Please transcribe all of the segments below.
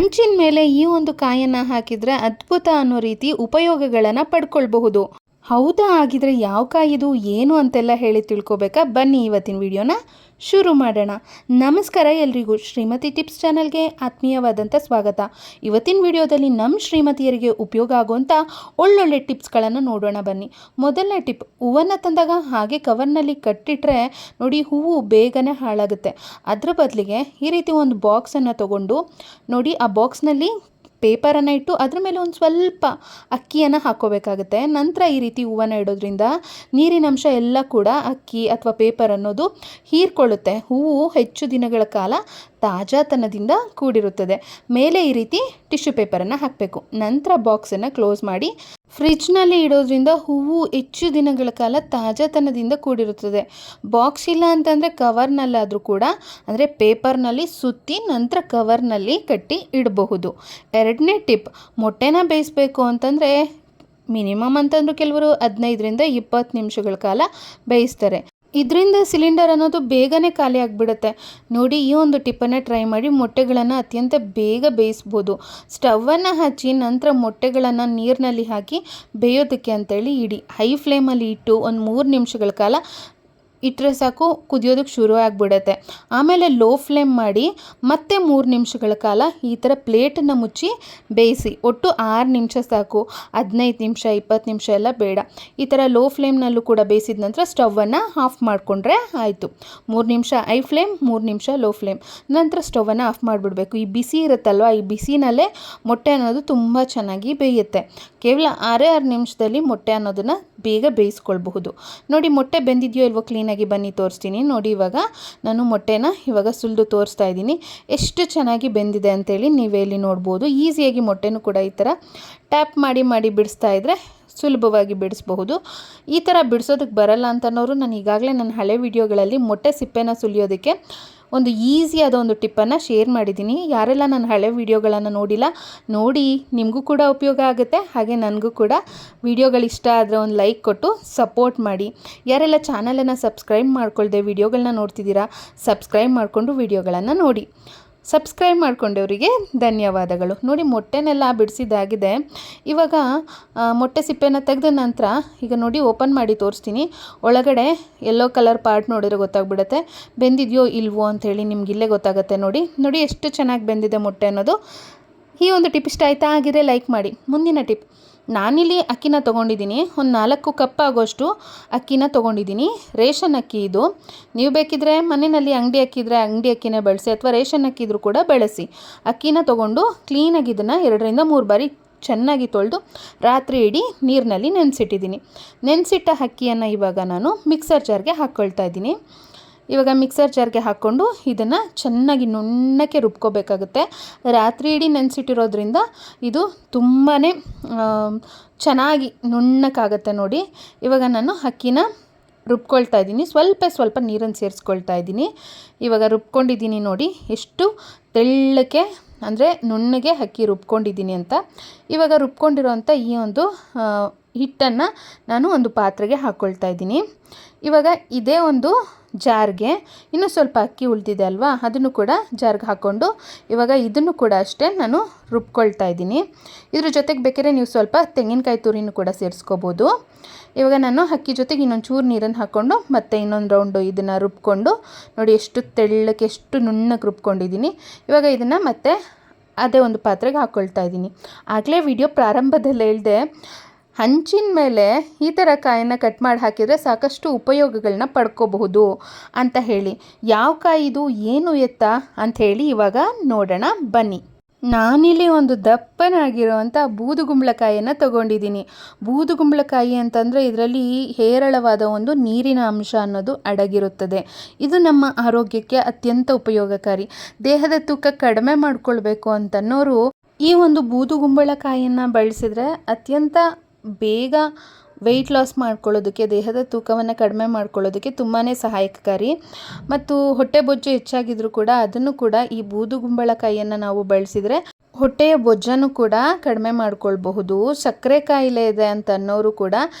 ಹಂಚಿನ ಮೇಲೆ ಈ ಒಂದು ಕಾಯನ್ನು ಹಾಕಿದರೆ ಅದ್ಭುತ ಅನ್ನೋ ರೀತಿ ಉಪಯೋಗಗಳನ್ನು ಪಡ್ಕೊಳ್ಬಹುದು. ಹೌದಾ? ಆಗಿದ್ರೆ ಯಾವ ಕಾಯಿದು ಏನು ಅಂತೆಲ್ಲ ಹೇಳಿ ತಿಳ್ಕೊಬೇಕಾ? ಬನ್ನಿ ಇವತ್ತಿನ ವಿಡಿಯೋನ ಶುರು ಮಾಡೋಣ. ನಮಸ್ಕಾರ ಎಲ್ರಿಗೂ, ಶ್ರೀಮತಿ ಟಿಪ್ಸ್ ಚಾನಲ್ಗೆ ಆತ್ಮೀಯವಾದಂಥ ಸ್ವಾಗತ. ಇವತ್ತಿನ ವಿಡಿಯೋದಲ್ಲಿ ನಮ್ಮ ಶ್ರೀಮತಿಯರಿಗೆ ಉಪಯೋಗ ಆಗುವಂಥ ಒಳ್ಳೊಳ್ಳೆ ಟಿಪ್ಸ್ಗಳನ್ನು ನೋಡೋಣ ಬನ್ನಿ. ಮೊದಲನೇ ಟಿಪ್, ಹೂವನ್ನು ತಂದಾಗ ಹಾಗೆ ಕವರ್ನಲ್ಲಿ ಕಟ್ಟಿಟ್ರೆ ನೋಡಿ ಹೂವು ಬೇಗನೆ ಹಾಳಾಗುತ್ತೆ. ಅದರ ಬದಲಿಗೆ ಈ ರೀತಿ ಒಂದು ಬಾಕ್ಸನ್ನು ತಗೊಂಡು ನೋಡಿ, ಆ ಬಾಕ್ಸ್ನಲ್ಲಿ ಪೇಪರನ್ನು ಇಟ್ಟು ಅದ್ರ ಮೇಲೆ ಒಂದು ಸ್ವಲ್ಪ ಅಕ್ಕಿಯನ್ನು ಹಾಕ್ಕೋಬೇಕಾಗುತ್ತೆ. ನಂತರ ಈ ರೀತಿ ಹೂವನ್ನು ಇಡೋದ್ರಿಂದ ನೀರಿನಂಶ ಎಲ್ಲ ಕೂಡ ಅಕ್ಕಿ ಅಥವಾ ಪೇಪರ್ ಅನ್ನೋದು ಹೀರ್ಕೊಳ್ಳುತ್ತೆ. ಹೂವು ಹೆಚ್ಚು ದಿನಗಳ ಕಾಲ ತಾಜಾತನದಿಂದ ಕೂಡಿರುತ್ತದೆ. ಮೇಲೆ ಈ ರೀತಿ ಟಿಶ್ಯೂ ಪೇಪರನ್ನು ಹಾಕಬೇಕು. ನಂತರ ಬಾಕ್ಸನ್ನು ಕ್ಲೋಸ್ ಮಾಡಿ ಫ್ರಿಜ್ನಲ್ಲಿ ಇಡೋದ್ರಿಂದ ಹೂವು ಹೆಚ್ಚು ದಿನಗಳ ಕಾಲ ತಾಜಾತನದಿಂದ ಕೂಡಿರುತ್ತದೆ. ಬಾಕ್ಸ್ ಇಲ್ಲ ಅಂತಂದರೆ ಕವರ್ನಲ್ಲಾದರೂ ಕೂಡ, ಅಂದರೆ ಪೇಪರ್ನಲ್ಲಿ ಸುತ್ತಿ ನಂತರ ಕವರ್ನಲ್ಲಿ ಕಟ್ಟಿ ಇಡಬಹುದು. ಎರಡನೇ ಟಿಪ್, ಮೊಟ್ಟೆನ ಬೇಯಿಸಬೇಕು ಅಂತಂದರೆ ಮಿನಿಮಮ್ ಅಂತಂದರೂ ಕೆಲವರು 15ರಿಂದ 20 ನಿಮಿಷಗಳ ಕಾಲ ಬೇಯಿಸ್ತಾರೆ. ಇದರಿಂದ ಸಿಲಿಂಡರ್ ಅನ್ನೋದು ಬೇಗನೆ ಖಾಲಿ ಆಗಿಬಿಡುತ್ತೆ. ನೋಡಿ, ಈ ಒಂದು ಟಿಪ್ಪನ್ನು ಟ್ರೈ ಮಾಡಿ ಮೊಟ್ಟೆಗಳನ್ನು ಅತ್ಯಂತ ಬೇಗ ಬೇಯಿಸ್ಬೋದು. ಸ್ಟವನ್ನು ಹಚ್ಚಿ ನಂತರ ಮೊಟ್ಟೆಗಳನ್ನು ನೀರಿನಲ್ಲಿ ಹಾಕಿ ಬೇಯೋದಕ್ಕೆ ಅಂತೇಳಿ ಇಡಿ. ಹೈ ಫ್ಲೇಮಲ್ಲಿ ಇಟ್ಟು ಒಂದು 3 ನಿಮಿಷಗಳ ಕಾಲ ಇಟ್ಟರೆ ಸಾಕು, ಕುದಿಯೋದಕ್ಕೆ ಶುರು ಆಗಿಬಿಡುತ್ತೆ. ಆಮೇಲೆ ಲೋ ಫ್ಲೇಮ್ ಮಾಡಿ ಮತ್ತೆ 3 ನಿಮಿಷಗಳ ಕಾಲ ಈ ಥರ ಪ್ಲೇಟನ್ನು ಮುಚ್ಚಿ ಬೇಯಿಸಿ. ಒಟ್ಟು 6 ನಿಮಿಷ ಸಾಕು, 15 ನಿಮಿಷ 20 ನಿಮಿಷ ಎಲ್ಲ ಬೇಡ. ಈ ಥರ ಲೋ ಫ್ಲೇಮ್ನಲ್ಲೂ ಕೂಡ ಬೇಯಿಸಿದ ನಂತರ ಸ್ಟವನ್ನು ಆಫ್ ಮಾಡಿಕೊಂಡ್ರೆ ಆಯಿತು. 3 ನಿಮಿಷ ಹೈ ಫ್ಲೇಮ್, 3 ನಿಮಿಷ ಲೋ ಫ್ಲೇಮ್, ನಂತರ ಸ್ಟವನ್ನು ಆಫ್ ಮಾಡಿಬಿಡಬೇಕು. ಈ ಬಿಸಿ ಇರುತ್ತಲ್ವ, ಈ ಬಿಸಿನಲ್ಲೇ ಮೊಟ್ಟೆ ಅನ್ನೋದು ತುಂಬ ಚೆನ್ನಾಗಿ ಬೇಯುತ್ತೆ. ಕೇವಲ 6 ನಿಮಿಷದಲ್ಲಿ ಮೊಟ್ಟೆ ಅನ್ನೋದನ್ನು ಬೇಗ ಬೇಯಿಸ್ಕೊಳ್ಬಹುದು. ನೋಡಿ, ಮೊಟ್ಟೆ ಬೆಂದಿದೆಯೋ ಇಲ್ವೋ ಕ್ಲೀನಾಗಿ ಬನ್ನಿ ತೋರಿಸ್ತೀನಿ. ನೋಡಿ, ಇವಾಗ ನಾನು ಮೊಟ್ಟೆನ ಸುಲಿದು ತೋರಿಸ್ತಾ ಇದ್ದೀನಿ. ಎಷ್ಟು ಚೆನ್ನಾಗಿ ಬೆಂದಿದೆ ಅಂತೇಳಿ ನೀವೇ ಇಲ್ಲಿ ನೋಡ್ಬೋದು. ಈಸಿಯಾಗಿ ಮೊಟ್ಟೆನೂ ಕೂಡ ಈ ಥರ ಟ್ಯಾಪ್ ಮಾಡಿ ಬಿಡಿಸ್ತಾ ಇದ್ದರೆ ಸುಲಭವಾಗಿ ಬಿಡಿಸ್ಬಹುದು. ಈ ಥರ ಬಿಡಿಸೋದಕ್ಕೆ ಬರಲ್ಲ ಅಂತನೋರು, ನಾನು ಈಗಾಗಲೇ ನನ್ನ ಹಳೆ ವಿಡಿಯೋಗಳಲ್ಲಿ ಮೊಟ್ಟೆ ಸಿಪ್ಪೆನ ಸುಲಿಯೋದಕ್ಕೆ ಒಂದು ಈಸಿಯಾದ ಒಂದು ಟಿಪ್ಪನ್ನು ಶೇರ್ ಮಾಡಿದ್ದೀನಿ. ಯಾರೆಲ್ಲ ನನ್ನ ಹಳೆ ವಿಡಿಯೋಗಳನ್ನು ನೋಡಿಲ್ಲ, ನೋಡಿ, ನಿಮಗೂ ಕೂಡ ಉಪಯೋಗ ಆಗುತ್ತೆ. ಹಾಗೆ ನನಗೂ ಕೂಡ ವಿಡಿಯೋಗಳಿಷ್ಟ ಆದರೆ ಒಂದು ಲೈಕ್ ಕೊಟ್ಟು ಸಪೋರ್ಟ್ ಮಾಡಿ. ಯಾರೆಲ್ಲ ಚಾನಲನ್ನು ಸಬ್ಸ್ಕ್ರೈಬ್ ಮಾಡ್ಕೊಳ್ದೆ ವಿಡಿಯೋಗಳನ್ನ ನೋಡ್ತಿದ್ದೀರಾ, ಸಬ್ಸ್ಕ್ರೈಬ್ ಮಾಡಿಕೊಂಡು ವಿಡಿಯೋಗಳನ್ನು ನೋಡಿ. ಸಬ್ಸ್ಕ್ರೈಬ್ ಮಾಡ್ಕೊಂಡವರಿಗೆ ಧನ್ಯವಾದಗಳು. ನೋಡಿ, ಮೊಟ್ಟೆನೆಲ್ಲ ಬಿಡಿಸಿದ್ದಾಗಿದೆ. ಇವಾಗ ಮೊಟ್ಟೆ ಸಿಪ್ಪೆನ ತೆಗೆದ ನಂತರ ಈಗ ನೋಡಿ ಓಪನ್ ಮಾಡಿ ತೋರಿಸ್ತೀನಿ. ಒಳಗಡೆ ಯೆಲ್ಲೋ ಕಲರ್ ಪಾರ್ಟ್ ನೋಡಿದ್ರೆ ಗೊತ್ತಾಗ್ಬಿಡುತ್ತೆ ಬೆಂದಿದೆಯೋ ಇಲ್ವೋ ಅಂಥೇಳಿ. ನಿಮ್ಗೆ ಇಲ್ಲೇ ಗೊತ್ತಾಗುತ್ತೆ. ನೋಡಿ ಎಷ್ಟು ಚೆನ್ನಾಗಿ ಬೆಂದಿದೆ ಮೊಟ್ಟೆ ಅನ್ನೋದು. ಈ ಒಂದು ಟಿಪ್ ಇಷ್ಟ ಆಯಿತಾ? ಆಗಿದೆ ಲೈಕ್ ಮಾಡಿ. ಮುಂದಿನ ಟಿಪ್, ನಾನಿಲ್ಲಿ ಅಕ್ಕಿನ ತೊಗೊಂಡಿದ್ದೀನಿ. ಒಂದು 4 ಕಪ್ ಆಗೋಷ್ಟು ಅಕ್ಕಿನ ತೊಗೊಂಡಿದ್ದೀನಿ. ರೇಷನ್ ಅಕ್ಕಿ ಇದು. ನೀವು ಬೇಕಿದ್ರೆ ಮನೆಯಲ್ಲಿ ಅಂಗಡಿ ಅಕ್ಕಿ ಇದ್ದರೆ ಅಂಗಡಿ ಅಕ್ಕಿನೇ ಬಳಸಿ, ಅಥವಾ ರೇಷನ್ ಅಕ್ಕಿ ಇದ್ರೂ ಕೂಡ ಬಳಸಿ. ಅಕ್ಕಿನ ತೊಗೊಂಡು ಕ್ಲೀನಾಗಿ ಇದನ್ನು 2ರಿಂದ 3 ಬಾರಿ ಚೆನ್ನಾಗಿ ತೊಳೆದು ರಾತ್ರಿ ಇಡೀ ನೀರಿನಲ್ಲಿ ನೆನೆಸಿಟ್ಟಿದ್ದೀನಿ. ನೆನೆಸಿಟ್ಟ ಅಕ್ಕಿಯನ್ನು ಇವಾಗ ನಾನು ಮಿಕ್ಸರ್ ಜಾರ್ಗೆ ಹಾಕ್ಕೊಳ್ತಾ ಇದ್ದೀನಿ. ಇವಾಗ ಮಿಕ್ಸರ್ ಜಾರ್ಗೆ ಹಾಕ್ಕೊಂಡು ಇದನ್ನು ಚೆನ್ನಾಗಿ ನುಣ್ಣಕ್ಕೆ ರುಬ್ಕೋಬೇಕಾಗುತ್ತೆ. ರಾತ್ರಿ ಇಡೀ ನೆನೆಸಿಟ್ಟಿರೋದ್ರಿಂದ ಇದು ತುಂಬಾ ಚೆನ್ನಾಗಿ ನುಣ್ಣಕ್ಕಾಗತ್ತೆ. ನೋಡಿ, ಇವಾಗ ನಾನು ಅಕ್ಕಿನ ರುಬ್ಕೊಳ್ತಾ ಇದ್ದೀನಿ. ಸ್ವಲ್ಪ ನೀರನ್ನು ಸೇರಿಸ್ಕೊಳ್ತಾ ಇದ್ದೀನಿ. ಇವಾಗ ರುಬ್ಕೊಂಡಿದ್ದೀನಿ. ನೋಡಿ ಎಷ್ಟು ತೆಳ್ಳಕ್ಕೆ, ಅಂದರೆ ನುಣ್ಣಗೆ ಅಕ್ಕಿ ರುಬ್ಕೊಂಡಿದ್ದೀನಿ ಅಂತ. ಇವಾಗ ರುಬ್ಕೊಂಡಿರೋಂಥ ಈ ಒಂದು ಹಿಟ್ಟನ್ನು ನಾನು ಒಂದು ಪಾತ್ರೆಗೆ ಹಾಕ್ಕೊಳ್ತಾ ಇದ್ದೀನಿ. ಇವಾಗ ಇದೇ ಒಂದು ಜಾರ್ಗೆ ಇನ್ನೂ ಸ್ವಲ್ಪ ಅಕ್ಕಿ ಉಳಿದಿದೆ ಅಲ್ವಾ, ಅದನ್ನು ಕೂಡ ಜಾರ್ಗೆ ಹಾಕ್ಕೊಂಡು ಇವಾಗ ಇದನ್ನು ಕೂಡ ಅಷ್ಟೇ ನಾನು ರುಬ್ಕೊಳ್ತಾ ಇದ್ದೀನಿ. ಇದ್ರ ಜೊತೆಗೆ ಬೇಕಾದ್ರೆ ನೀವು ಸ್ವಲ್ಪ ತೆಂಗಿನಕಾಯಿ ತುರಿನೂ ಕೂಡ ಸೇರಿಸ್ಕೋಬೋದು. ಇವಾಗ ನಾನು ಅಕ್ಕಿ ಜೊತೆಗೆ ಇನ್ನೊಂದು ಚೂರು ನೀರನ್ನು ಹಾಕ್ಕೊಂಡು ಮತ್ತೆ ಇನ್ನೊಂದು ರೌಂಡು ಇದನ್ನು ರುಬ್ಕೊಂಡು ನೋಡಿ ಎಷ್ಟು ತೆಳ್ಳಕ್ಕೆ, ಎಷ್ಟು ನುಣ್ಣಗೆ ರುಬ್ಕೊಂಡಿದ್ದೀನಿ. ಇವಾಗ ಇದನ್ನು ಮತ್ತೆ ಅದೇ ಒಂದು ಪಾತ್ರೆಗೆ ಹಾಕ್ಕೊಳ್ತಾ ಇದ್ದೀನಿ. ಆಗಲೇ ವಿಡಿಯೋ ಪ್ರಾರಂಭದಲ್ಲಿ ಹೇಳಿದೆ, ಹಂಚಿನ ಮೇಲೆ ಈ ಥರ ಕಾಯನ್ನು ಕಟ್ ಮಾಡಿ ಹಾಕಿದರೆ ಸಾಕಷ್ಟು ಉಪಯೋಗಗಳನ್ನ ಪಡ್ಕೋಬಹುದು ಅಂತ ಹೇಳಿ. ಯಾವ ಕಾಯಿ ಇದು, ಏನು ಎತ್ತ ಅಂಥೇಳಿ ಇವಾಗ ನೋಡೋಣ ಬನ್ನಿ. ನಾನಿಲ್ಲಿ ಒಂದು ದಪ್ಪನಾಗಿರುವಂಥ ಬೂದುಗುಂಬಳಕಾಯಿಯನ್ನು ತೊಗೊಂಡಿದ್ದೀನಿ. ಬೂದುಗುಂಬಳಕಾಯಿ ಅಂತಂದರೆ ಇದರಲ್ಲಿ ಹೇರಳವಾದ ಒಂದು ನೀರಿನ ಅಂಶ ಅನ್ನೋದು ಅಡಗಿರುತ್ತದೆ. ಇದು ನಮ್ಮ ಆರೋಗ್ಯಕ್ಕೆ ಅತ್ಯಂತ ಉಪಯೋಗಕಾರಿ. ದೇಹದ ತೂಕ ಕಡಿಮೆ ಮಾಡ್ಕೊಳ್ಬೇಕು ಅಂತನ್ನೋರು ಈ ಒಂದು ಬೂದುಗುಂಬಳಕಾಯಿಯನ್ನು ಬಳಸಿದರೆ ಅತ್ಯಂತ ಬೇಗ ವೆಯ್ಟ್ ಲಾಸ್ ಮಾಡ್ಕೊಳ್ಳೋದಕ್ಕೆ, ದೇಹದ ತೂಕವನ್ನು ಕಡಿಮೆ ಮಾಡ್ಕೊಳ್ಳೋದಕ್ಕೆ ತುಂಬಾ ಸಹಾಯಕಕಾರಿ. ಮತ್ತು ಹೊಟ್ಟೆ ಬೊಜ್ಜು ಹೆಚ್ಚಾಗಿದ್ರೂ ಕೂಡ ಅದನ್ನು ಕೂಡ ಈ ಬೂದುಗುಂಬಳಕಾಯಿಯನ್ನು ನಾವು ಬಳಸಿದರೆ ಹೊಟ್ಟೆಯ ಬೊಜ್ಜನ್ನು ಕೂಡ ಕಡಿಮೆ ಮಾಡ್ಕೊಳ್ಬಹುದು. ಸಕ್ಕರೆ ಕಾಯಿಲೆ ಇದೆ ಅಂತ ಅನ್ನೋರು ಕೂಡ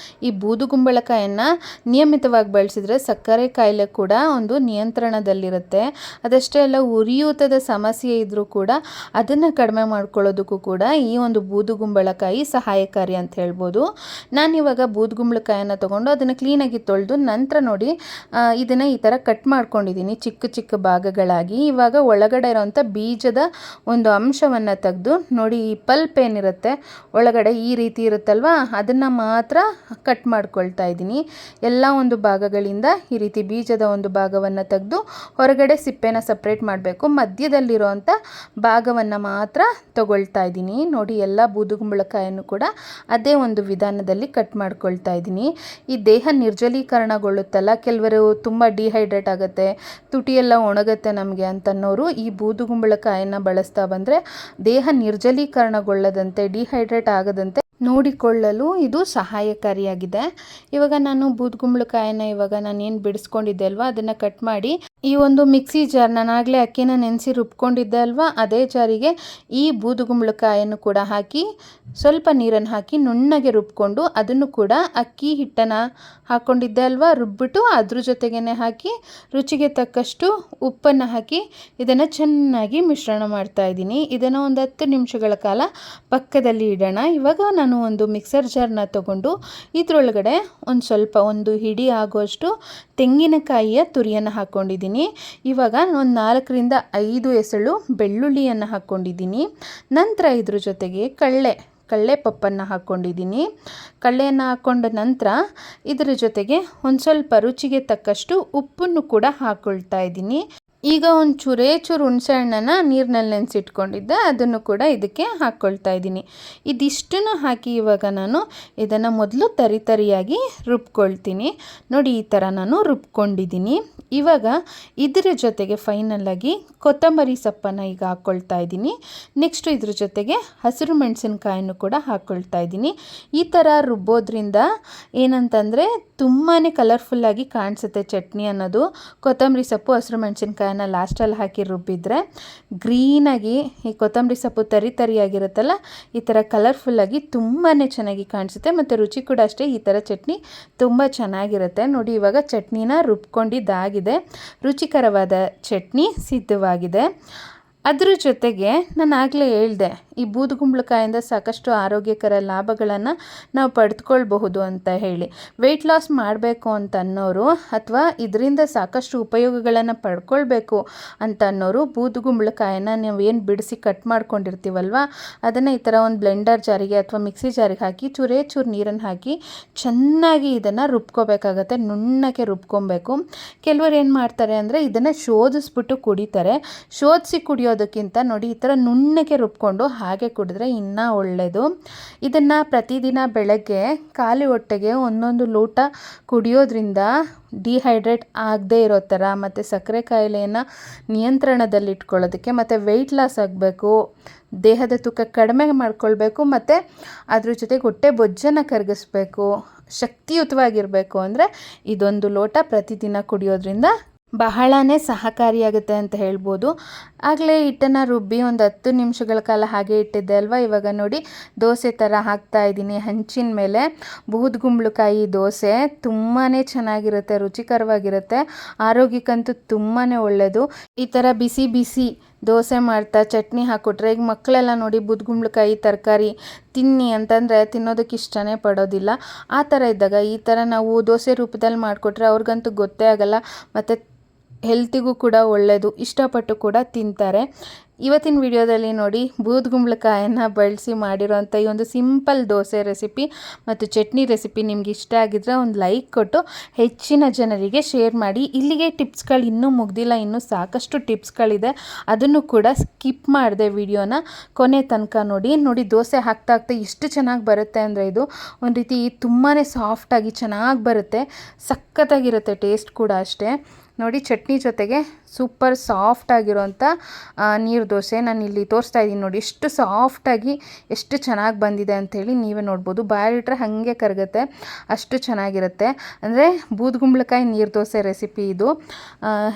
ಈ ಬೂದುಗುಂಬಳಕಾಯನ್ನು ನಿಯಮಿತವಾಗಿ ಬಳಸಿದರೆ ಸಕ್ಕರೆ ಕಾಯಿಲೆ ಕೂಡ ಒಂದು ನಿಯಂತ್ರಣದಲ್ಲಿರುತ್ತೆ. ಅದಷ್ಟೇ ಅಲ್ಲ, ಉರಿಯೂತದ ಸಮಸ್ಯೆ ಇದ್ದರೂ ಕೂಡ ಅದನ್ನು ಕಡಿಮೆ ಮಾಡ್ಕೊಳ್ಳೋದಕ್ಕೂ ಕೂಡ ಈ ಒಂದು ಬೂದುಗುಂಬಳಕಾಯಿ ಸಹಾಯಕಾರಿ ಅಂತ ಹೇಳ್ಬೋದು. ನಾನಿವಾಗ ಬೂದುಗುಂಬಳಕಾಯನ್ನು ತೊಗೊಂಡು ಅದನ್ನು ಕ್ಲೀನಾಗಿ ತೊಳೆದು ನಂತರ ನೋಡಿ ಇದನ್ನು ಈ ಥರ ಕಟ್ ಮಾಡ್ಕೊಂಡಿದ್ದೀನಿ ಚಿಕ್ಕ ಚಿಕ್ಕ ಭಾಗಗಳಾಗಿ. ಇವಾಗ ಒಳಗಡೆ ಇರೋವಂಥ ಬೀಜದ ಒಂದು ಅಂಶವನ್ನು ತೆಗೆದು ನೋಡಿ, ಈ ಪಲ್ಪ್ ಏನಿರುತ್ತೆ ಒಳಗಡೆ ಈ ರೀತಿ ಇರುತ್ತಲ್ವ, ಅದನ್ನು ಮಾತ್ರ ಕಟ್ ಮಾಡ್ಕೊಳ್ತಾ ಇದ್ದೀನಿ. ಎಲ್ಲ ಒಂದು ಭಾಗಗಳಿಂದ ಈ ರೀತಿ ಬೀಜದ ಒಂದು ಭಾಗವನ್ನು ತೆಗೆದು ಹೊರಗಡೆ ಸಿಪ್ಪೆನ ಸಪ್ರೇಟ್ ಮಾಡಬೇಕು. ಮಧ್ಯದಲ್ಲಿರುವಂಥ ಭಾಗವನ್ನು ಮಾತ್ರ ತಗೊಳ್ತಾ ಇದ್ದೀನಿ. ನೋಡಿ, ಎಲ್ಲ ಬೂದುಗುಂಬಳಕಾಯನ್ನು ಕೂಡ ಅದೇ ಒಂದು ವಿಧಾನದಲ್ಲಿ ಕಟ್ ಮಾಡ್ಕೊಳ್ತಾ ಇದ್ದೀನಿ. ಈ ದೇಹ ನಿರ್ಜಲೀಕರಣಗೊಳ್ಳುತ್ತಲ್ಲ, ಕೆಲವರು ತುಂಬ ಡಿಹೈಡ್ರೇಟ್ ಆಗುತ್ತೆ, ತುಟಿಯೆಲ್ಲ ಒಣಗುತ್ತೆ ನಮಗೆ ಅಂತನ್ನೋರು ಈ ಬೂದುಗುಂಬಳಕಾಯನ್ನು ಬಳಸ್ತಾ ಬಂದರೆ ದೇಹ ನಿರ್ಜಲೀಕರಣಗೊಳ್ಳದಂತೆ, ಡಿಹೈಡ್ರೇಟ್ ಆಗದಂತೆ ನೋಡಿಕೊಳ್ಳಲು ಇದು ಸಹಾಯಕಾರಿಯಾಗಿದೆ. ಇವಾಗ ನಾನು ಬೂದುಗುಂಬಳಕಾಯನ್ನು ನಾನು ಏನು ಬಿಡಿಸ್ಕೊಂಡಿದ್ದೆ ಅಲ್ವಾ ಅದನ್ನು ಕಟ್ ಮಾಡಿ ಈ ಒಂದು ಮಿಕ್ಸಿ ಜಾರ್, ನಾನಾಗಲೇ ಅಕ್ಕಿನ ನೆನೆಸಿ ರುಬ್ಕೊಂಡಿದ್ದೆ ಅಲ್ವಾ ಅದೇ ಜಾರಿಗೆ ಈ ಬೂದುಗುಂಬಳಕಾಯನ್ನು ಕೂಡ ಹಾಕಿ ಸ್ವಲ್ಪ ನೀರನ್ನು ಹಾಕಿ ನುಣ್ಣಗೆ ರುಬ್ಕೊಂಡು ಅದನ್ನು ಕೂಡ ಅಕ್ಕಿ ಹಿಟ್ಟನ್ನು ಹಾಕ್ಕೊಂಡಿದ್ದೆ ಅಲ್ವಾ ರುಬ್ಬಿಟ್ಟು ಅದ್ರ ಜೊತೆಗೇ ಹಾಕಿ ರುಚಿಗೆ ತಕ್ಕಷ್ಟು ಉಪ್ಪನ್ನು ಹಾಕಿ ಇದನ್ನು ಚೆನ್ನಾಗಿ ಮಿಶ್ರಣ ಮಾಡ್ತಾ ಇದ್ದೀನಿ. ಇದನ್ನು ಒಂದು 10 ನಿಮಿಷಗಳ ಕಾಲ ಪಕ್ಕದಲ್ಲಿ ಇಡೋಣ. ಇವಾಗ ನಾನು ಒಂದು ಮಿಕ್ಸರ್ ಜಾರ್ನ ತಗೊಂಡು ಇದರೊಳಗಡೆ ಒಂದು ಹಿಡಿ ಆಗುವಷ್ಟು ತೆಂಗಿನಕಾಯಿಯ ತುರಿಯನ್ನು ಹಾಕ್ಕೊಂಡಿದ್ದೀನಿ. ಇವಾಗ ಒಂದು 4ರಿಂದ 5 ಎಸಳು ಬೆಳ್ಳುಳ್ಳಿಯನ್ನು ಹಾಕ್ಕೊಂಡಿದ್ದೀನಿ. ನಂತರ ಇದ್ರ ಜೊತೆಗೆ ಕಳ್ಳೆ ಪಪ್ಪನ್ನು ಹಾಕ್ಕೊಂಡಿದ್ದೀನಿ. ಕಳ್ಳೆಯನ್ನು ಹಾಕ್ಕೊಂಡ ನಂತರ ಇದರ ಜೊತೆಗೆ ಒಂದು ಸ್ವಲ್ಪ ರುಚಿಗೆ ತಕ್ಕಷ್ಟು ಉಪ್ಪನ್ನು ಕೂಡ ಹಾಕ್ಕೊಳ್ತಾ ಇದ್ದೀನಿ. ಈಗ ಒಂದು ಚೂರು ಹುಣಸೆ ಹಣ್ಣನ್ನು ನೀರಿನಲ್ಲಿ ನೆನೆಸಿಟ್ಕೊಂಡಿದ್ದೆ, ಅದನ್ನು ಕೂಡ ಇದಕ್ಕೆ ಹಾಕ್ಕೊಳ್ತಾ ಇದ್ದೀನಿ. ಇದಿಷ್ಟನ್ನು ಹಾಕಿ ಇವಾಗ ನಾನು ಇದನ್ನು ಮೊದಲು ತರಿಯಾಗಿ ರುಬ್ಕೊಳ್ತೀನಿ. ನೋಡಿ, ಈ ಥರ ನಾನು ರುಬ್ಕೊಂಡಿದ್ದೀನಿ. ಇವಾಗ ಇದರ ಜೊತೆಗೆ ಫೈನಲಾಗಿ ಕೊತ್ತಂಬರಿ ಸೊಪ್ಪನ್ನು ಈಗ ಹಾಕ್ಕೊಳ್ತಾ ಇದ್ದೀನಿ. ನೆಕ್ಸ್ಟು ಇದ್ರ ಜೊತೆಗೆ ಹಸಿರು ಮೆಣಸಿನ್ಕಾಯನ್ನು ಕೂಡ ಹಾಕ್ಕೊಳ್ತಾ ಇದ್ದೀನಿ. ಈ ಥರ ರುಬ್ಬೋದ್ರಿಂದ ಏನಂತಂದರೆ ತುಂಬಾ ಕಲರ್ಫುಲ್ಲಾಗಿ ಕಾಣಿಸುತ್ತೆ ಚಟ್ನಿ ಅನ್ನೋದು. ಕೊತ್ತಂಬರಿ ಸೊಪ್ಪು, ಹಸಿರು ಮೆಣಸಿನ್ಕಾಯಿ ಲಾಸ್ಟಲ್ಲಿ ಹಾಕಿ ರುಬ್ಬಿದ್ರೆ ಗ್ರೀನಾಗಿ ಈ ಕೊತ್ತಂಬರಿ ಸೊಪ್ಪು ತರಿಯಾಗಿರುತ್ತಲ್ಲ, ಈ ಥರ ಕಲರ್ಫುಲ್ಲಾಗಿ ತುಂಬಾ ಚೆನ್ನಾಗಿ ಕಾಣಿಸುತ್ತೆ. ಮತ್ತು ರುಚಿ ಕೂಡ ಅಷ್ಟೇ, ಈ ಥರ ಚಟ್ನಿ ತುಂಬ ಚೆನ್ನಾಗಿರುತ್ತೆ. ನೋಡಿ, ಇವಾಗ ಚಟ್ನಿನ ರುಬ್ಕೊಂಡಿದ್ದಾಗಿದೆ. ರುಚಿಕರವಾದ ಚಟ್ನಿ ಸಿದ್ಧವಾಗಿದೆ. ಅದ್ರ ಜೊತೆಗೆ ನಾನು ಆಗಲೇ ಹೇಳಿದೆ, ಈ ಬೂದುಗುಂಬಳಕಾಯಿಂದ ಸಾಕಷ್ಟು ಆರೋಗ್ಯಕರ ಲಾಭಗಳನ್ನು ನಾವು ಪಡೆದುಕೊಳ್ಬಹುದು ಅಂತ ಹೇಳಿ. ವೆಯ್ಟ್ ಲಾಸ್ ಮಾಡಬೇಕು ಅಂತ ಅನ್ನೋರು ಅಥವಾ ಇದರಿಂದ ಸಾಕಷ್ಟು ಉಪಯೋಗಗಳನ್ನು ಪಡ್ಕೊಳ್ಬೇಕು ಅಂತ ಅನ್ನೋರು ಬೂದುಗುಂಬಳಕಾಯನ್ನು ನಾವು ಏನು ಬಿಡಿಸಿ ಕಟ್ ಮಾಡ್ಕೊಂಡಿರ್ತೀವಲ್ವ ಅದನ್ನು ಈ ಥರ ಒಂದು ಬ್ಲೆಂಡರ್ ಜಾರಿಗೆ ಅಥವಾ ಮಿಕ್ಸಿ ಜಾರಿಗೆ ಹಾಕಿ ಚೂರು ನೀರನ್ನು ಹಾಕಿ ಚೆನ್ನಾಗಿ ಇದನ್ನು ರುಬ್ಕೋಬೇಕಾಗತ್ತೆ. ನುಣ್ಣಗೆ ರುಬ್ಕೊಬೇಕು. ಕೆಲವರು ಏನು ಮಾಡ್ತಾರೆ ಅಂದರೆ ಇದನ್ನು ಶೋಧಿಸ್ಬಿಟ್ಟು ಕುಡಿತಾರೆ. ಶೋಧಿಸಿ ಕುಡಿಯೋದಕ್ಕಿಂತ ನೋಡಿ, ಈ ಥರ ನುಣ್ಣಗೆ ರುಬ್ಕೊಂಡು ಹಾಗೆ ಕುಡಿದ್ರೆ ಇನ್ನೂ ಒಳ್ಳೆಯದು. ಇದನ್ನು ಪ್ರತಿದಿನ ಬೆಳಗ್ಗೆ ಖಾಲಿ ಹೊಟ್ಟೆಗೆ 1 ಲೋಟ ಕುಡಿಯೋದ್ರಿಂದ ಡಿಹೈಡ್ರೇಟ್ ಆಗದೇ ಇರೋ ಥರ ಮತ್ತು ಸಕ್ಕರೆ ಕಾಯಿಲೆಯನ್ನು ನಿಯಂತ್ರಣದಲ್ಲಿಟ್ಕೊಳ್ಳೋದಕ್ಕೆ ಮತ್ತು ವೆಯ್ಟ್ ಲಾಸ್ ಆಗಬೇಕು, ದೇಹದ ತೂಕ ಕಡಿಮೆ ಮಾಡ್ಕೊಳ್ಬೇಕು ಮತ್ತು ಅದ್ರ ಜೊತೆಗೆ ಹೊಟ್ಟೆ ಬೊಜ್ಜನ್ನು ಕರಗಿಸ್ಬೇಕು, ಶಕ್ತಿಯುತವಾಗಿರಬೇಕು ಅಂದರೆ ಇದೊಂದು ಲೋಟ ಪ್ರತಿದಿನ ಕುಡಿಯೋದ್ರಿಂದ ಬಹಳನೇ ಸಹಕಾರಿಯಾಗುತ್ತೆ ಅಂತ ಹೇಳ್ಬೋದು. ಆಗಲೇ ಹಿಟ್ಟನ್ನು ರುಬ್ಬಿ ಒಂದು 10 ನಿಮಿಷಗಳ ಕಾಲ ಹಾಗೆ ಇಟ್ಟಿದ್ದೆ ಅಲ್ವಾ. ಇವಾಗ ನೋಡಿ, ದೋಸೆ ಥರ ಹಾಕ್ತಾ ಇದ್ದೀನಿ ಹಂಚಿನ ಮೇಲೆ. ಬೂದುಗುಂಬಳಕಾಯಿ ದೋಸೆ ತುಂಬಾ ಚೆನ್ನಾಗಿರುತ್ತೆ, ರುಚಿಕರವಾಗಿರುತ್ತೆ, ಆರೋಗ್ಯಕ್ಕಂತೂ ತುಂಬಾ ಒಳ್ಳೆಯದು. ಈ ಥರ ಬಿಸಿ ದೋಸೆ ಮಾಡ್ತಾ ಚಟ್ನಿ ಹಾಕ್ಕೊಟ್ರೆ, ಈಗ ಮಕ್ಕಳೆಲ್ಲ ನೋಡಿ ಬೂದುಗುಂಬಳಕಾಯಿ ತರಕಾರಿ ತಿನ್ನಿ ಅಂತಂದರೆ ತಿನ್ನೋದಕ್ಕೆ ಇಷ್ಟನೇ ಪಡೋದಿಲ್ಲ. ಆ ಥರ ಇದ್ದಾಗ ಈ ಥರ ನಾವು ದೋಸೆ ರೂಪದಲ್ಲಿ ಮಾಡಿಕೊಟ್ರೆ ಅವ್ರಿಗಂತೂ ಗೊತ್ತೇ ಆಗಲ್ಲ ಮತ್ತು ಹೆಲ್ತಿಗೂ ಕೂಡ ಒಳ್ಳೆಯದು, ಇಷ್ಟಪಟ್ಟು ಕೂಡ ತಿಂತಾರೆ. ಇವತ್ತಿನ ವಿಡಿಯೋದಲ್ಲಿ ನೋಡಿ, ಬೂದುಗುಂಬಳಕಾಯನ್ನು ಬಳಸಿ ಮಾಡಿರೋಂಥ ಈ ಒಂದು ಸಿಂಪಲ್ ದೋಸೆ ರೆಸಿಪಿ ಮತ್ತು ಚಟ್ನಿ ರೆಸಿಪಿ ನಿಮ್ಗೆ ಇಷ್ಟ ಆಗಿದ್ರೆ ಒಂದು ಲೈಕ್ ಕೊಟ್ಟು ಹೆಚ್ಚಿನ ಜನರಿಗೆ ಶೇರ್ ಮಾಡಿ. ಇಲ್ಲಿಗೆ ಟಿಪ್ಸ್ಗಳು ಇನ್ನೂ ಮುಗ್ದಿಲ್ಲ, ಇನ್ನೂ ಸಾಕಷ್ಟು ಟಿಪ್ಸ್ಗಳಿದೆ, ಅದನ್ನು ಕೂಡ ಸ್ಕಿಪ್ ಮಾಡಿದೆ ವಿಡಿಯೋನ ಕೊನೆ ತನಕ ನೋಡಿ ದೋಸೆ ಹಾಕ್ತಾ ಎಷ್ಟು ಚೆನ್ನಾಗಿ ಬರುತ್ತೆ ಅಂದರೆ ಇದು ಒಂದು ರೀತಿ ತುಂಬಾ ಸಾಫ್ಟಾಗಿ ಚೆನ್ನಾಗಿ ಬರುತ್ತೆ, ಸಖತ್ತಾಗಿರುತ್ತೆ, ಟೇಸ್ಟ್ ಕೂಡ ಅಷ್ಟೇ. ನೋಡಿ, ಚಟ್ನಿ ಜೊತೆಗೆ ಸೂಪರ್ ಸಾಫ್ಟ್ ಆಗಿರೋಂಥ ನೀರು ದೋಸೆ ನಾನು ಇಲ್ಲಿ ತೋರಿಸ್ತಾ ಇದ್ದೀನಿ ನೋಡಿ, ಎಷ್ಟು ಸಾಫ್ಟಾಗಿ ಎಷ್ಟು ಚೆನ್ನಾಗಿ ಬಂದಿದೆ ಅಂಥೇಳಿ ನೀವೇ ನೋಡ್ಬೋದು. ಬಾಯಲ್ಲಿಟ್ರೆ ಹಾಗೆ ಕರಗುತ್ತೆ, ಅಷ್ಟು ಚೆನ್ನಾಗಿರುತ್ತೆ. ಅಂದರೆ ಬೂದುಗುಂಬಳಕಾಯಿ ನೀರು ದೋಸೆ ರೆಸಿಪಿ ಇದು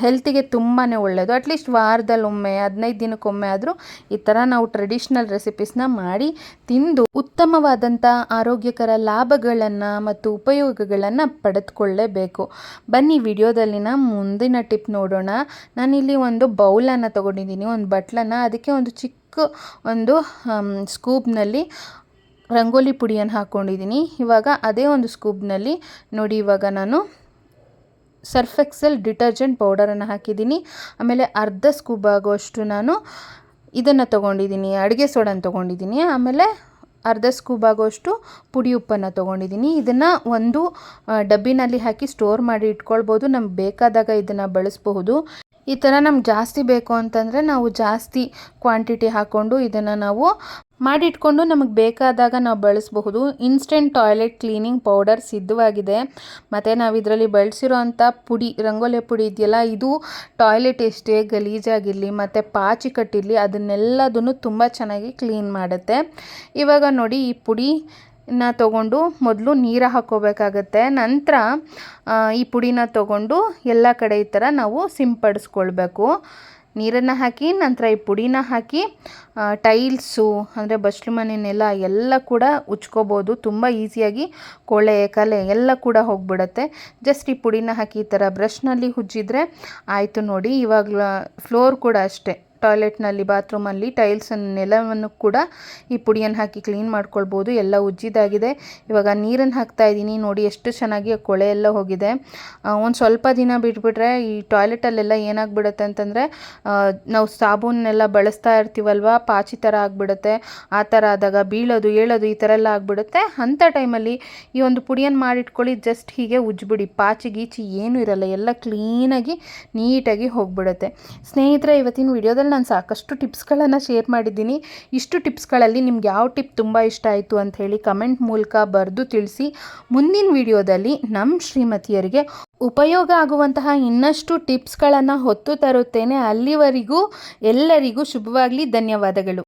ಹೆಲ್ತಿಗೆ ತುಂಬಾ ಒಳ್ಳೆಯದು. ಅಟ್ಲೀಸ್ಟ್ ವಾರದಲ್ಲೊಮ್ಮೆ 15 ದಿನಕ್ಕೊಮ್ಮೆ ಆದರೂ ಈ ಥರ ನಾವು ಟ್ರೆಡಿಷ್ನಲ್ ರೆಸಿಪೀಸ್ನ ಮಾಡಿ ತಿಂದು ಉತ್ತಮವಾದಂಥ ಆರೋಗ್ಯಕರ ಲಾಭಗಳನ್ನು ಮತ್ತು ಉಪಯೋಗಗಳನ್ನು ಪಡೆದುಕೊಳ್ಳೇಬೇಕು. ಬನ್ನಿ ವಿಡಿಯೋದಲ್ಲಿನ ಮುಂದಿನ ಟಿಪ್ ನೋಡೋಣ. ನಾನಿಲ್ಲಿ ಒಂದು ಬೌಲನ್ನು ತೊಗೊಂಡಿದ್ದೀನಿ, ಒಂದು ಬಟ್ಲನ್ನು, ಅದಕ್ಕೆ ಒಂದು ಚಿಕ್ಕ ಒಂದು ಸ್ಕೂಪ್ನಲ್ಲಿ ರಂಗೋಲಿ ಪುಡಿಯನ್ನು ಹಾಕ್ಕೊಂಡಿದ್ದೀನಿ. ಇವಾಗ ಅದೇ ಒಂದು ಸ್ಕೂಪ್ನಲ್ಲಿ ನೋಡಿ, ಇವಾಗ ನಾನು ಸರ್ಫ್ ಎಕ್ಸೆಲ್ ಡಿಟರ್ಜೆಂಟ್ ಪೌಡರನ್ನು ಹಾಕಿದ್ದೀನಿ. ಆಮೇಲೆ ಅರ್ಧ ಸ್ಕೂಪ್ ಆಗುವಷ್ಟು ನಾನು ಇದನ್ನು ತೊಗೊಂಡಿದ್ದೀನಿ, ಅಡುಗೆ ಸೋಡನ್ನು ತೊಗೊಂಡಿದ್ದೀನಿ. ಆಮೇಲೆ ಅರ್ಧ ಸ್ಕೂಪ್ ಆಗೋಷ್ಟು ಪುಡಿ ಉಪ್ಪನ್ನು ತೊಗೊಂಡಿದ್ದೀನಿ. ಇದನ್ನು ಒಂದು ಡಬ್ಬಿನಲ್ಲಿ ಹಾಕಿ ಸ್ಟೋರ್ ಮಾಡಿ ಇಟ್ಕೊಳ್ಬೋದು, ನಮ್ಗೆ ಬೇಕಾದಾಗ ಇದನ್ನು ಬಳಸಬಹುದು. ಈ ಥರ ನಮ್ಗೆ ಜಾಸ್ತಿ ಬೇಕು ಅಂತಂದರೆ ನಾವು ಜಾಸ್ತಿ ಕ್ವಾಂಟಿಟಿ ಹಾಕ್ಕೊಂಡು ಇದನ್ನು ನಾವು ಮಾಡಿಟ್ಕೊಂಡು ನಮಗೆ ಬೇಕಾದಾಗ ನಾವು ಬಳಸಬಹುದು. ಇನ್ಸ್ಟೆಂಟ್ ಟಾಯ್ಲೆಟ್ ಕ್ಲೀನಿಂಗ್ ಪೌಡರ್ ಸಿದ್ಧವಾಗಿದೆ. ಮತ್ತು ನಾವು ಇದರಲ್ಲಿ ಬಳಸಿರೋ ಅಂಥ ಪುಡಿ, ರಂಗೋಲಿ ಪುಡಿ ಇದೆಯಲ್ಲ, ಇದು ಟಾಯ್ಲೆಟ್ ಎಷ್ಟೇ ಗಲೀಜಾಗಿರಲಿ ಮತ್ತು ಪಾಚಿ ಕಟ್ಟಿರಲಿ ಅದನ್ನೆಲ್ಲದನ್ನು ತುಂಬ ಚೆನ್ನಾಗಿ ಕ್ಲೀನ್ ಮಾಡುತ್ತೆ. ಇವಾಗ ನೋಡಿ, ಈ ಪುಡಿನ ತೊಗೊಂಡು ಮೊದಲು ನೀರು ಹಾಕ್ಕೋಬೇಕಾಗತ್ತೆ. ನಂತರ ಈ ಪುಡಿನ ತೊಗೊಂಡು ಎಲ್ಲ ಕಡೆ ಈ ಥರ ನಾವು ಸಿಂಪಡಿಸ್ಕೊಳ್ಬೇಕು. ನೀರನ್ನು ಹಾಕಿ ನಂತರ ಈ ಪುಡಿನ ಹಾಕಿ ಟೈಲ್ಸು ಅಂದರೆ ಬಚ್ಚಲು ಮನೆ ನೆಲ ಎಲ್ಲ ಕೂಡ ಉಜ್ಕೋಬೋದು. ತುಂಬ ಈಸಿಯಾಗಿ ಕೊಳೆ ಕಲೆ ಎಲ್ಲ ಕೂಡ ಹೋಗಿಬಿಡುತ್ತೆ. ಜಸ್ಟ್ ಈ ಪುಡಿನ ಹಾಕಿ ಈ ಥರ ಬ್ರಷ್ನಲ್ಲಿ ಉಜ್ಜಿದ್ರೆ ಆಯಿತು ನೋಡಿ. ಇವಾಗ ಫ್ಲೋರ್ ಕೂಡ ಅಷ್ಟೇ, ಟಾಯ್ಲೆಟ್ನಲ್ಲಿ ಬಾತ್ರೂಮಲ್ಲಿ ಟೈಲ್ಸ್ ನೆಲವನ್ನು ಕೂಡ ಈ ಪುಡಿಯನ್ನು ಹಾಕಿ ಕ್ಲೀನ್ ಮಾಡ್ಕೊಳ್ಬೋದು. ಎಲ್ಲ ಉಜ್ಜಿದಾಗಿದೆ. ಇವಾಗ ನೀರನ್ನು ಹಾಕ್ತಾ ಇದ್ದೀನಿ ನೋಡಿ, ಎಷ್ಟು ಚೆನ್ನಾಗಿ ಕೊಳೆ ಎಲ್ಲ ಹೋಗಿದೆ. ಒಂದು ಸ್ವಲ್ಪ ದಿನ ಬಿಟ್ಬಿಟ್ರೆ ಈ ಟಾಯ್ಲೆಟಲ್ಲೆಲ್ಲ ಏನಾಗ್ಬಿಡುತ್ತೆ ಅಂತಂದರೆ, ನಾವು ಸಾಬೂನೆಲ್ಲ ಬಳಸ್ತಾ ಇರ್ತೀವಲ್ವ, ಪಾಚಿ ಥರ ಆಗಿಬಿಡುತ್ತೆ. ಆ ಥರ ಆದಾಗ ಬೀಳೋದು ಏಳೋದು ಈ ಥರ ಎಲ್ಲ ಆಗಿಬಿಡುತ್ತೆ. ಅಂಥ ಟೈಮಲ್ಲಿ ಈ ಒಂದು ಪುಡಿಯನ್ನು ಮಾಡಿಟ್ಕೊಳ್ಳಿ, ಜಸ್ಟ್ ಹೀಗೆ ಉಜ್ಜಿಬಿಡಿ, ಪಾಚಿ ಗೀಚಿ ಏನೂ ಇರಲ್ಲ, ಎಲ್ಲ ಕ್ಲೀನಾಗಿ ನೀಟಾಗಿ ಹೋಗಿಬಿಡುತ್ತೆ. ಸ್ನೇಹಿತರೆ, ಇವತ್ತಿನ ವಿಡಿಯೋದಲ್ಲಿ ನಾನು ಸಾಕಷ್ಟು ಟಿಪ್ಸ್ಗಳನ್ನು ಶೇರ್ ಮಾಡಿದ್ದೀನಿ. ಇಷ್ಟು ಟಿಪ್ಸ್ಗಳಲ್ಲಿ ನಿಮ್ಗೆ ಯಾವ ಟಿಪ್ ತುಂಬ ಇಷ್ಟ ಆಯಿತು ಅಂತ ಹೇಳಿ ಕಮೆಂಟ್ ಮೂಲಕ ಬರೆದು ತಿಳಿಸಿ. ಮುಂದಿನ ವಿಡಿಯೋದಲ್ಲಿ ನಮ್ಮ ಶ್ರೀಮತಿಯರಿಗೆ ಉಪಯೋಗ ಆಗುವಂತಹ ಇನ್ನಷ್ಟು ಟಿಪ್ಸ್ಗಳನ್ನು ಹೊತ್ತು ತರುತ್ತೇನೆ. ಅಲ್ಲಿವರೆಗೂ ಎಲ್ಲರಿಗೂ ಶುಭವಾಗಲಿ. ಧನ್ಯವಾದಗಳು.